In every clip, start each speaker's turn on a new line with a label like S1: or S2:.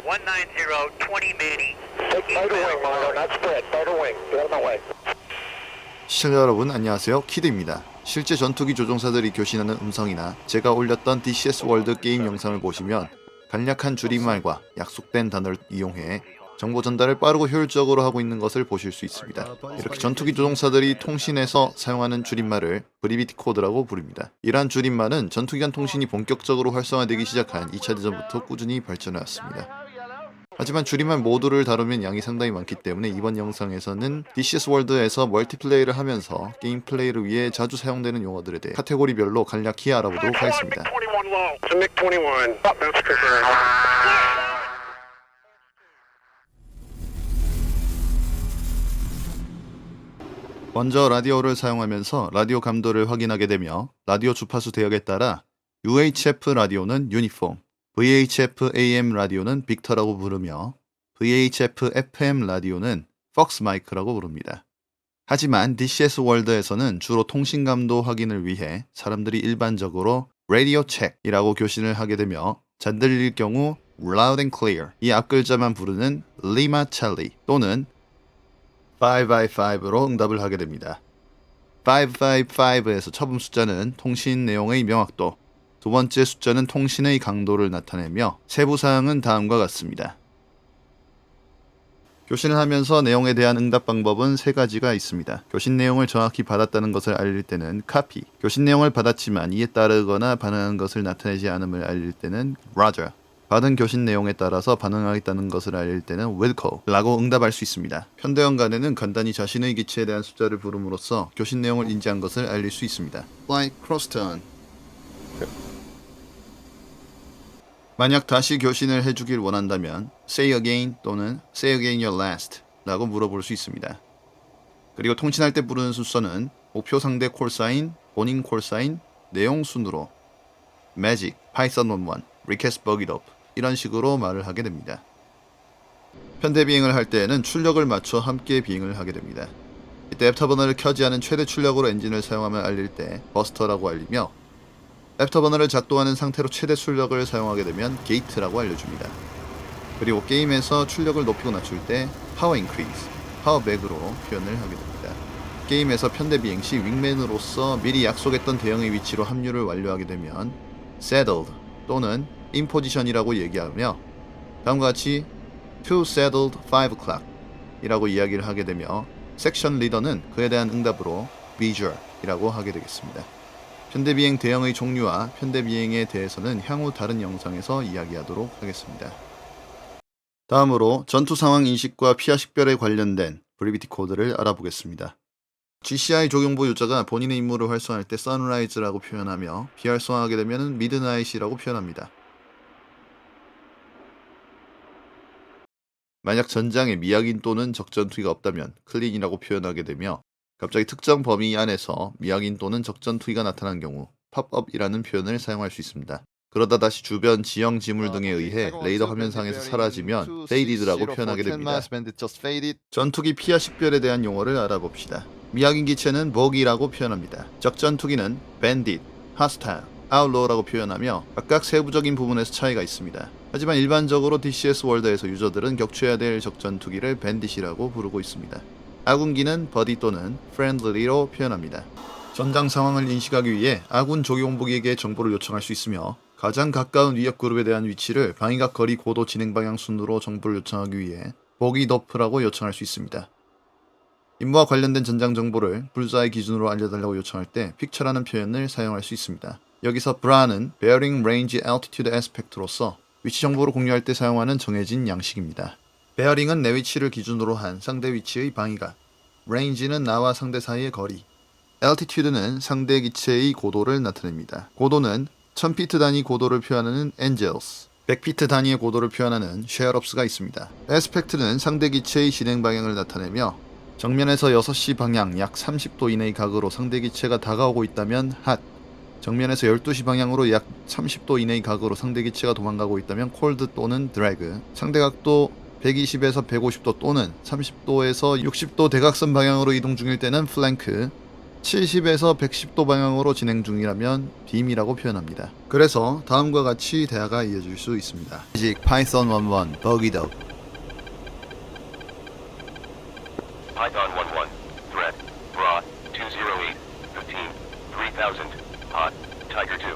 S1: 190, 20 Manny.
S2: Take fighter wing, Margo, not spread. Fighter wing. Get out of my way.
S3: 시청자 여러분 안녕하세요, 키드입니다. 실제 전투기 조종사들이 교신하는 음성이나 제가 올렸던 DCS 월드 게임 영상을 보시면 간략한 줄임말과 약속된 단어를 이용해 정보 전달을 빠르고 효율적으로 하고 있는 것을 보실 수 있습니다. 이렇게 전투기 조종사들이 통신에서 사용하는 줄임말을 브리비티 코드라고 부릅니다. 이러한 줄임말은 전투기 간 통신이 본격적으로 활성화되기 시작한 2차 대전부터 꾸준히 발전해왔습니다. 하지만 줄임말 모두를 다루면 양이 상당히 많기 때문에 이번 영상에서는 DCS 월드에서 멀티플레이를 하면서 게임 플레이를 위해 자주 사용되는 용어들에 대해 카테고리별로 간략히 알아보도록 하겠습니다.
S2: MiG-21 low. It's a MiG-21. Bounce trigger.
S3: 먼저 라디오를 사용하면서 라디오 감도를 확인하게 되며 라디오 주파수 대역에 따라 UHF 라디오는 유니폼, VHF AM 라디오는 빅터라고 부르며 VHF FM 라디오는 폭스 마이크라고 부릅니다. 하지만 DCS 월드에서는 주로 통신 감도 확인을 위해 사람들이 일반적으로 라디오 체크이라고 교신을 하게 되며 잘 들릴 경우 loud and clear 이 앞글자만 부르는 Lima Charlie 또는 555로 응답을 하게 됩니다. 555에서 처음 숫자는 통신 내용의 명확도, 두 번째 숫자는 통신의 강도를 나타내며 세부 사항은 다음과 같습니다. 교신을 하면서 내용에 대한 응답 방법은 세 가지가 있습니다. 교신 내용을 정확히 받았다는 것을 알릴 때는 copy, 교신 내용을 받았지만 이에 따르거나 반응한 것을 나타내지 않음을 알릴 때는 roger, 받은 교신 내용에 따라서 반응하겠다는 것을 알릴 때는 wilco 라고 응답할 수 있습니다. 편대형 간에는 간단히 자신의 기체에 대한 숫자를 부름으로써 교신 내용을 인지한 것을 알릴 수 있습니다. Flight Crosstown. 만약 다시 교신을 해주길 원한다면 say again 또는 say again your last 라고 물어볼 수 있습니다. 그리고 통신할 때 부르는 순서는 목표 상대 콜사인, 본인 콜사인, 내용 순으로 magic, python 11, request bug it up 이런 식으로 말을 하게 됩니다. 편대 비행을 할 때에는 출력을 맞춰 함께 비행을 하게 됩니다. 이때 애프터버너를 켜지 않은 최대 출력으로 엔진을 사용하면 알릴 때 버스터라고 알리며 애프터버너를 작동하는 상태로 최대 출력을 사용하게 되면 게이트라고 알려줍니다. 그리고 게임에서 출력을 높이고 낮출 때 파워 인크리즈, 파워 백으로 표현을 하게 됩니다. 게임에서 편대 비행 시 윙맨으로서 미리 약속했던 대형의 위치로 합류를 완료하게 되면 settled 또는 in position이라고 얘기하며 다음과 같이 to settled 5 o'clock 이라고 이야기를 하게 되며 섹션 리더는 그에 대한 응답으로 visual 이라고 하게 되겠습니다. 편대비행 대형의 종류와 편대비행에 대해서는 향후 다른 영상에서 이야기하도록 하겠습니다. 다음으로 전투 상황 인식과 피하 식별에 관련된 브리비티 코드를 알아보겠습니다. GCI 조경보 유저가 본인의 임무를 활성화할 때 sunrise라고 표현하며 비활성화하게 되면 midnight이라고 표현합니다. 만약 전장에 미확인 또는 적전투기가 없다면 클린이라고 표현하게 되며 갑자기 특정 범위 안에서 미확인 또는 적전투기가 나타난 경우 팝업이라는 표현을 사용할 수 있습니다. 그러다 다시 주변 지형 지물 등에 의해 레이더 화면상에서 사라지면 faded라고 표현하게 됩니다. 전투기 피하 식별에 대한 용어를 알아봅시다. 미확인 기체는 bogey라고 표현합니다. 적전투기는 bandit, hostile, outlaw라고 표현하며 각각 세부적인 부분에서 차이가 있습니다. 하지만 일반적으로 DCS 월드에서 유저들은 격추해야 될 적전투기를 bandit이라고 부르고 있습니다. 아군기는 buddy 또는 friendly로 표현합니다. 전장 상황을 인식하기 위해 아군 조경보기에게 정보를 요청할 수 있으며 가장 가까운 위협 그룹에 대한 위치를 방위각 거리 고도 진행 방향 순으로 정보를 요청하기 위해 보기 도프라고 요청할 수 있습니다. 임무와 관련된 전장 정보를 불사의 기준으로 알려달라고 요청할 때 픽처라는 표현을 사용할 수 있습니다. 여기서 BRA는 Bearing Range Altitude Aspect로서 위치 정보를 공유할 때 사용하는 정해진 양식입니다. 베어링은 내 위치를 기준으로 한 상대 위치의 방위각, Range는 나와 상대 사이의 거리, Altitude는 상대 기체의 고도를 나타냅니다. 고도는 1000피트 단위 고도를 표현하는 Angels, 100피트 단위의 고도를 표현하는 Sherups가 있습니다. Aspect는 상대 기체의 진행 방향을 나타내며 정면에서 6시 방향 약 30도 이내의 각으로 상대 기체가 다가오고 있다면 Hot, 정면에서 12시 방향으로 약 30도 이내의 각으로 상대 기체가 도망가고 있다면 Cold 또는 Drag, 상대 각도 120에서 150도 또는 30도에서 60도 대각선 방향으로 이동 중일 때는 Flank, 70에서 110도 방향으로 진행 중이라면 빔이라고 표현합니다. 그래서 다음과 같이 대화가 이어질 수 있습니다. Magic Python 11 Buggy Dog.
S4: Python 11, threat, raw, 208, 15, 3000, hot, Tiger 2.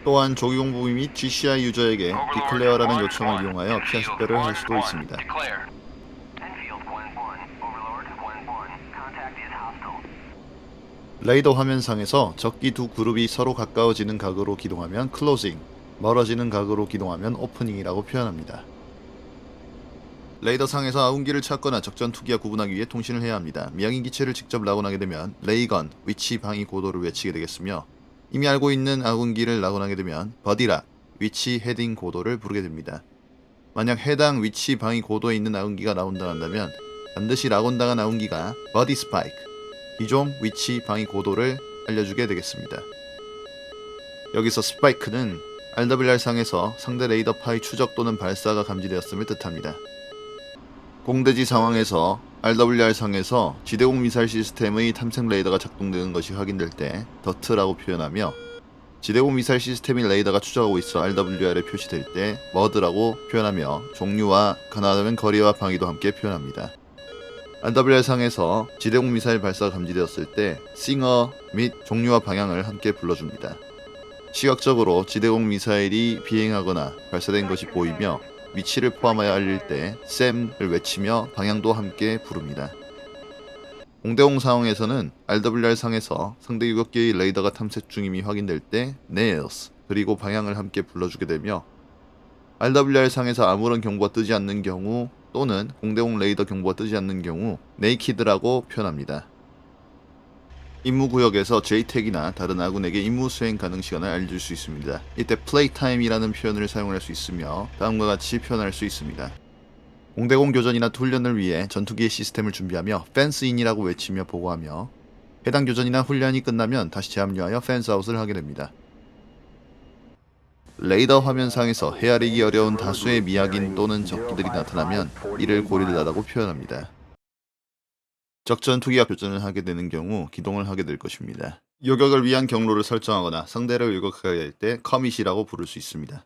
S3: 또한 조기공부 및 GCI 유저에게 디클레어라는 요청을 이용하여 피하 식별을 할 수도 있습니다. 레이더 화면상에서 적기 두 그룹이 서로 가까워지는 각으로 기동하면 클로징, 멀어지는 각으로 기동하면 오프닝이라고 표현합니다. 레이더상에서 아군기를 찾거나 적전 투기와 구분하기 위해 통신을 해야 합니다. 미확인 기체를 직접 라곤하게 되면 레이건, 위치 방위 고도를 외치게 되겠으며 이미 알고 있는 아군기를 라곤하게 되면 버디락, 위치 헤딩 고도를 부르게 됩니다. 만약 해당 위치 방위 고도에 있는 아군기가 라곤당한다면 반드시 라곤당한 아군기가 버디 스파이크, 기종 위치 방위 고도를 알려주게 되겠습니다. 여기서 스파이크는 RWR상에서 상대 레이더 파의 추적 또는 발사가 감지되었음을 뜻합니다. 공대지 상황에서 RWR상에서 지대공 미사일 시스템의 탐색 레이더가 작동되는 것이 확인될 때 더트라고 표현하며 지대공 미사일 시스템인 레이더가 추적하고 있어 RWR에 표시될 때 머드라고 표현하며 종류와 가능하다면 거리와 방위도 함께 표현합니다. RWR상에서 지대공 미사일 발사가 감지되었을 때 싱어 및 종류와 방향을 함께 불러줍니다. 시각적으로 지대공 미사일이 비행하거나 발사된 것이 보이며 위치를 포함하여 알릴 때 SAM을 외치며 방향도 함께 부릅니다. 공대공 상황에서는 RWR상에서 상대 유격기의 레이더가 탐색 중임이 확인될 때 Nails 그리고 방향을 함께 불러주게 되며 RWR상에서 아무런 경보가 뜨지 않는 경우 또는 공대공 레이더 경보가 뜨지 않는 경우 Naked라고 표현합니다. 임무구역에서 JTAG이나 다른 아군에게 임무 수행 가능 시간을 알려줄 수 있습니다. 이때 플레이타임이라는 표현을 사용할 수 있으며 다음과 같이 표현할 수 있습니다. 공대공 교전이나 훈련을 위해 전투기의 시스템을 준비하며 펜스인이라고 외치며 보고하며 해당 교전이나 훈련이 끝나면 다시 재합류하여 펜스아웃을 하게 됩니다. 레이더 화면상에서 헤아리기 어려운 다수의 미확인 또는 적기들이 나타나면 이를 고릴라라고 표현합니다. 적전 투기와 교전을 하게 되는 경우 기동을 하게 될 것입니다. 요격을 위한 경로를 설정하거나 상대를 요격하게 될 때 커밋이라고 부를 수 있습니다.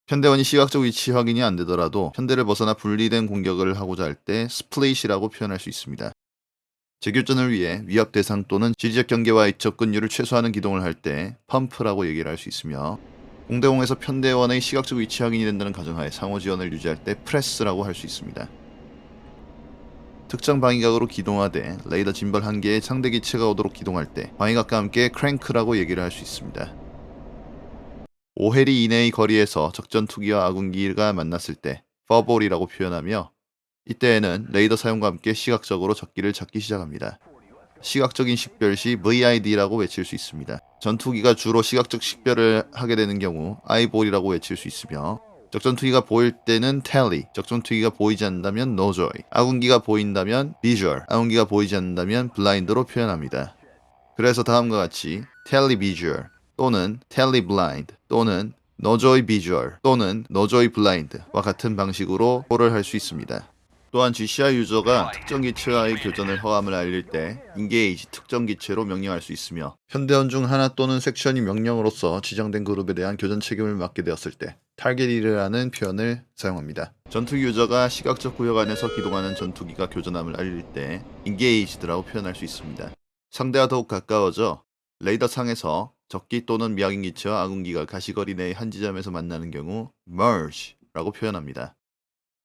S3: 편대원이 시각적 위치 확인이 안 되더라도 편대를 벗어나 분리된 공격을 하고자 할 때 스플릿이라고 표현할 수 있습니다. 재교전을 위해 위협 대상 또는 지리적 경계와의 접근율을 최소화하는 기동을 할 때 펌프라고 얘기를 할 수 있으며 공대공에서 편대원의 시각적 위치 확인이 된다는 가정하에 상호 지원을 유지할 때 프레스라고 할 수 있습니다. 특정 방위각으로 기동하되 레이더 짐벌 한 개의 상대 기체가 오도록 기동할 때 방위각과 함께 크랭크라고 얘기를 할 수 있습니다. 5해리 이내의 거리에서 적전 투기와 아군기가 만났을 때 퍼볼이라고 표현하며 이때에는 레이더 사용과 함께 시각적으로 적기를 찾기 시작합니다. 시각적인 식별 시 VID라고 외칠 수 있습니다. 전투기가 주로 시각적 식별을 하게 되는 경우 아이볼이라고 외칠 수 있으며 적전투기가 보일 때는 Tally, 적전투기가 보이지 않는다면 No Joy, 아군기가 보인다면 Visual, 아군기가 보이지 않는다면 Blind로 표현합니다. 그래서 다음과 같이 Tally Visual 또는 Tally Blind 또는 No Joy Visual 또는 No Joy Blind와 같은 방식으로 콜을 할 수 있습니다. 또한 GCI 유저가 특정 기체와의 교전을 허감을 알릴 때 Engage 특정 기체로 명령할 수 있으며 편대원 중 하나 또는 섹션이 명령으로서 지정된 그룹에 대한 교전 책임을 맡게 되었을 때 Target이라는 표현을 사용합니다. 전투기 유저가 시각적 구역 안에서 기동하는 전투기가 교전함을 알릴 때 Engaged라고 표현할 수 있습니다. 상대와 더욱 가까워져 레이더 상에서 적기 또는 미확인 기체와 아군기가 가시거리 내의 한 지점에서 만나는 경우 Merge라고 표현합니다.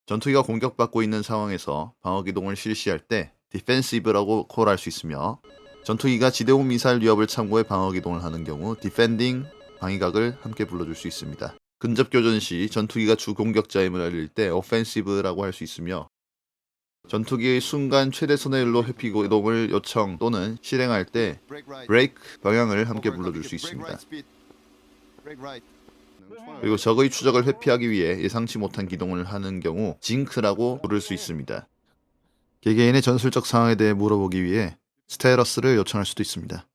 S3: 전투기가 공격받고 있는 상황에서 방어기동을 실시할 때 Defensive라고 콜할 수 있으며 전투기가 지대공 미사일 위협을 참고해 방어기동을 하는 경우 Defending, 방위각을 함께 불러줄 수 있습니다. 근접교전 시 전투기가 주 공격자임을 알릴 때 Offensive라고 할 수 있으며 전투기의 순간 최대 손해율로 회피기동을 요청 또는 실행할 때 Brake, 방향을 함께 불러줄 수 있습니다. 그리고 적의 추적을 회피하기 위해 예상치 못한 기동을 하는 경우 징크라고 부를 수 있습니다. 개개인의 전술적 상황에 대해 물어보기 위해 스테러스를 요청할 수도 있습니다.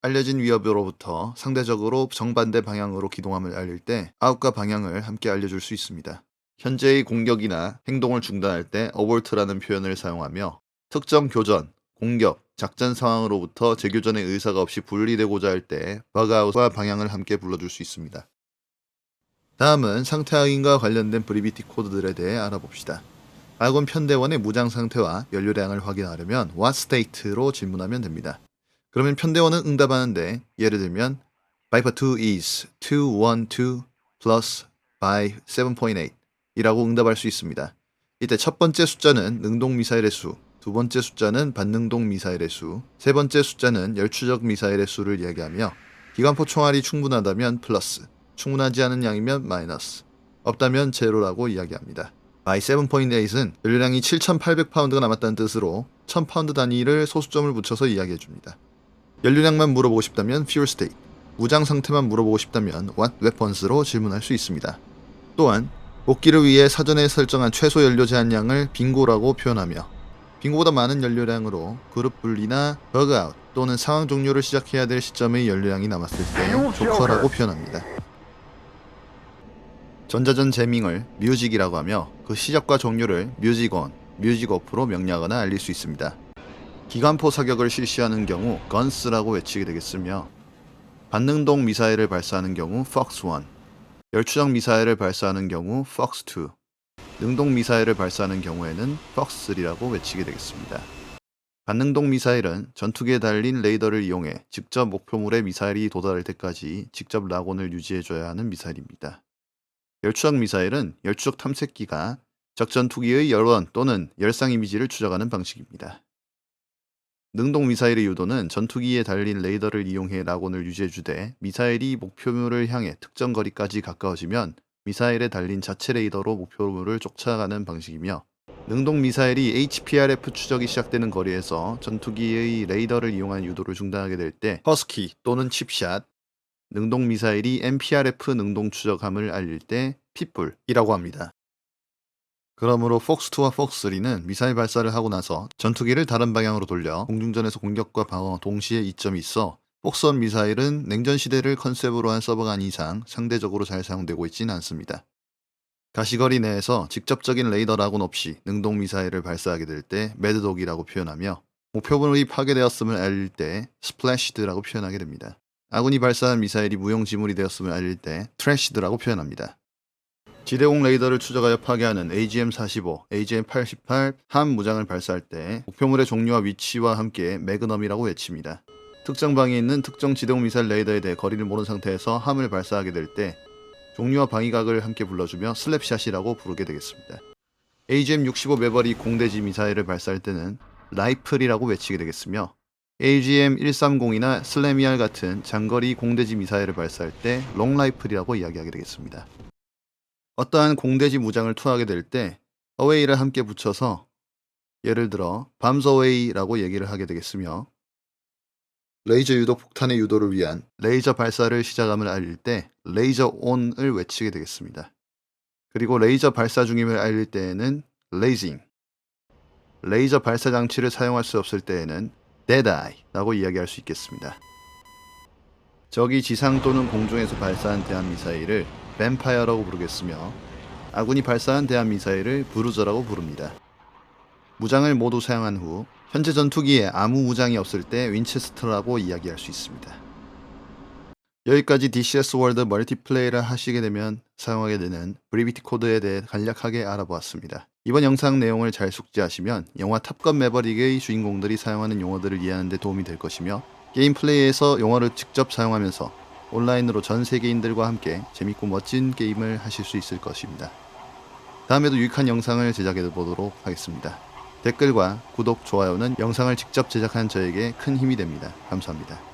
S3: 알려진 위협으로부터 상대적으로 정반대 방향으로 기동함을 알릴 때 아웃과 방향을 함께 알려줄 수 있습니다. 현재의 공격이나 행동을 중단할 때 어볼트라는 표현을 사용하며 특정 교전, 공격, 작전 상황으로부터 재교전의 의사가 없이 분리되고자 할 때 버그아웃과 방향을 함께 불러줄 수 있습니다. 다음은 상태 확인과 관련된 브리비티 코드들에 대해 알아봅시다. 아군 편대원의 무장 상태와 연료량을 확인하려면 What state로 질문하면 됩니다. 그러면 편대원은 응답하는데 예를 들면 Viper 2 is 212 plus by 7.8 이라고 응답할 수 있습니다. 이때 첫 번째 숫자는 능동 미사일의 수, 두 번째 숫자는 반능동 미사일의 수, 세 번째 숫자는 열추적 미사일의 수를 이야기하며 기관포 총알이 충분하다면 플러스, 충분하지 않은 양이면 마이너스, 없다면 제로라고 이야기합니다. by 7.8은 연료량이 7,800파운드가 남았다는 뜻으로 1000파운드 단위를 소수점을 붙여서 이야기해줍니다. 연료량만 물어보고 싶다면 fuel state, 무장 상태만 물어보고 싶다면 what weapons로 질문할 수 있습니다. 또한 복귀를 위해 사전에 설정한 최소 연료 제한량을 빙고라고 표현하며 빙고보다 많은 연료량으로 그룹 분리나 버그아웃 또는 상황 종료를 시작해야 될 시점의 연료량이 남았을 때 조커라고 표현합니다. 전자전 제밍을 뮤직이라고 하며 그 시작과 종료를 뮤직 온, 뮤직 오프로 명료하거나 알릴 수 있습니다. 기관포 사격을 실시하는 경우 건스라고 외치게 되겠으며 반능동 미사일을 발사하는 경우 Fox 1, 열추적 미사일을 발사하는 경우 Fox 2, 능동 미사일을 발사하는 경우에는 Fox 3라고 외치게 되겠습니다. 반능동 미사일은 전투기에 달린 레이더를 이용해 직접 목표물에 미사일이 도달할 때까지 직접 락온을 유지해줘야 하는 미사일입니다. 열추적 미사일은 열추적 탐색기가 적전 투기의 열원 또는 열상 이미지를 추적하는 방식입니다. 능동 미사일의 유도는 전투기에 달린 레이더를 이용해 락온을 유지해주되 미사일이 목표물을 향해 특정 거리까지 가까워지면 미사일에 달린 자체 레이더로 목표물을 쫓아가는 방식이며 능동 미사일이 HPRF 추적이 시작되는 거리에서 전투기의 레이더를 이용한 유도를 중단하게 될 때 허스키 또는 칩샷, 능동 미사일이 MPRF 능동 추적함을 알릴 때 핏불이라고 합니다. 그러므로 폭스2와 폭스3는 미사일 발사를 하고 나서 전투기를 다른 방향으로 돌려 공중전에서 공격과 방어 동시에 이점이 있어 폭스1 미사일은 냉전 시대를 컨셉으로 한 서버가 아닌 이상 상대적으로 잘 사용되고 있지는 않습니다. 가시거리 내에서 직접적인 레이더 락온 없이 능동 미사일을 발사하게 될 때 매드독이라고 표현하며 목표물이 파괴되었음을 알릴 때 스플래시드라고 표현하게 됩니다. 아군이 발사한 미사일이 무용지물이 되었음을 알릴 때 트래시드라고 표현합니다. 지대공 레이더를 추적하여 파괴하는 AGM-45, AGM-88 함 무장을 발사할 때 목표물의 종류와 위치와 함께 매그넘이라고 외칩니다. 특정 방에 있는 특정 지대공 미사일 레이더에 대해 거리를 모른 상태에서 함을 발사하게 될 때 종류와 방위각을 함께 불러주며 슬랩샷이라고 부르게 되겠습니다. AGM-65 매버릭 공대지 미사일을 발사할 때는 라이플이라고 외치게 되겠으며 AGM-130이나 슬래미알 같은 장거리 공대지 미사일을 발사할 때 롱라이플이라고 이야기하게 되겠습니다. 어떠한 공대지 무장을 투하하게 될 때 어웨이를 함께 붙여서 예를 들어 밤스 어웨이라고 얘기를 하게 되겠으며 레이저 유도 폭탄의 유도를 위한 레이저 발사를 시작함을 알릴 때 레이저 온을 외치게 되겠습니다. 그리고 레이저 발사 중임을 알릴 때에는 레이징, 레이저 발사 장치를 사용할 수 없을 때에는 데드아이라고 이야기할 수 있겠습니다. 적이 지상 또는 공중에서 발사한 대한미사일을 뱀파이어라고 부르겠으며 아군이 발사한 대한미사일을 브루저라고 부릅니다. 무장을 모두 사용한 후 현재 전투기에 아무 무장이 없을 때 윈체스터라고 이야기할 수 있습니다. 여기까지 DCS 월드 멀티플레이를 하시게 되면 사용하게 되는 브리비티 코드에 대해 간략하게 알아보았습니다. 이번 영상 내용을 잘 숙지하시면 영화 탑건 매버릭의 주인공들이 사용하는 용어들을 이해하는 데 도움이 될 것이며 게임 플레이에서 용어를 직접 사용하면서 온라인으로 전 세계인들과 함께 재밌고 멋진 게임을 하실 수 있을 것입니다. 다음에도 유익한 영상을 제작해 보도록 하겠습니다. 댓글과 구독, 좋아요는 영상을 직접 제작한 저에게 큰 힘이 됩니다. 감사합니다.